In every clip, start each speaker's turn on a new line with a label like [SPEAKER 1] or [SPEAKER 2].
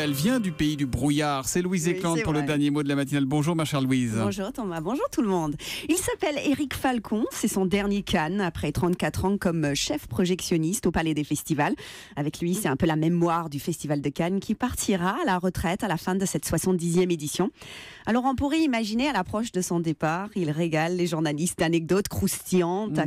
[SPEAKER 1] Elle vient du pays du brouillard. C'est Louise Éclante pour le dernier mot de la matinale. Bonjour ma chère Louise.
[SPEAKER 2] Bonjour Thomas, bonjour tout le monde. Il s'appelle Éric Falcon, c'est son dernier Cannes après 34 ans comme chef projectionniste au Palais des Festivals. Avec lui, c'est un peu la mémoire du Festival de Cannes qui partira à la retraite à la fin de cette 70e édition. Alors on pourrait imaginer à l'approche de son départ, il régale les journalistes d'anecdotes croustillantes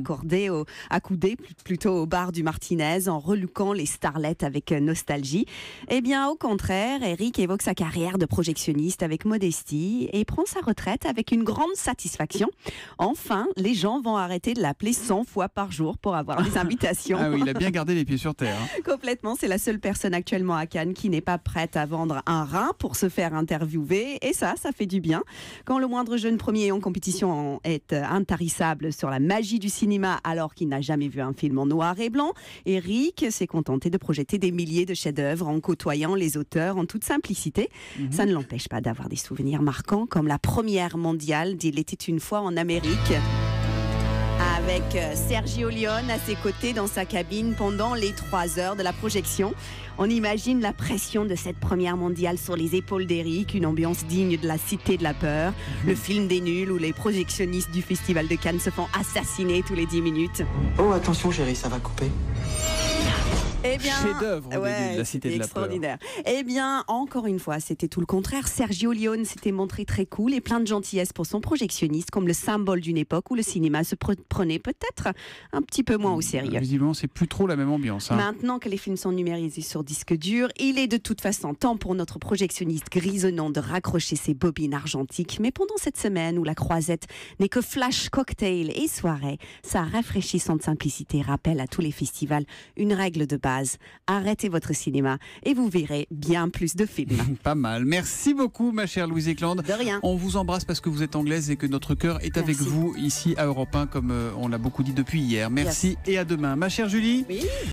[SPEAKER 2] accoudées plutôt au bar du Martinez en reluquant les starlettes avec nostalgie. Eh bien au contraire, Éric évoque sa carrière de projectionniste avec modestie et prend sa retraite avec une grande satisfaction. Enfin, les gens vont arrêter de l'appeler 100 fois par jour pour avoir des invitations.
[SPEAKER 1] Ah oui, il a bien gardé les pieds sur terre.
[SPEAKER 2] Complètement, c'est la seule personne actuellement à Cannes qui n'est pas prête à vendre un rein pour se faire interviewer. Et ça fait du bien. Quand le moindre jeune premier en compétition est intarissable sur la magie du cinéma alors qu'il n'a jamais vu un film en noir et blanc, Éric s'est contenté de projeter des milliers de chefs-d'œuvre en côtoyant les auteurs en toute simplicité. Ça ne l'empêche pas d'avoir des souvenirs marquants comme la première mondiale d'Il était une fois en Amérique. Avec Sergio Leone à ses côtés dans sa cabine pendant les 3 heures de la projection. On imagine la pression de cette première mondiale sur les épaules d'Éric, une ambiance digne de la Cité de la Peur, le film des nuls où les projectionnistes du Festival de Cannes se font assassiner tous les 10 minutes.
[SPEAKER 3] Oh attention chérie, ça va couper.
[SPEAKER 2] Eh bien,
[SPEAKER 1] chef-d'œuvre au début de la Cité de la Peur.
[SPEAKER 2] Extraordinaire. Eh bien, encore une fois, c'était tout le contraire. Sergio Leone s'était montré très cool et plein de gentillesse pour son projectionniste, comme le symbole d'une époque où le cinéma se prenait peut-être un petit peu moins au sérieux.
[SPEAKER 1] Visiblement, c'est plus trop la même ambiance.
[SPEAKER 2] Maintenant que les films sont numérisés sur disque dur, il est de toute façon temps pour notre projectionniste grisonnant de raccrocher ses bobines argentiques. Mais pendant cette semaine où la croisette n'est que flash, cocktail et soirée, sa rafraîchissante simplicité rappelle à tous les festivals une règle de base. Arrêtez votre cinéma et vous verrez bien plus de films.
[SPEAKER 1] Pas mal. Merci beaucoup ma chère Louise Éclante.
[SPEAKER 2] De rien.
[SPEAKER 1] On vous embrasse parce que vous êtes anglaise et que notre cœur est avec vous ici à Europe 1 comme on l'a beaucoup dit depuis hier. Merci et à demain. Ma chère Julie.
[SPEAKER 2] Oui.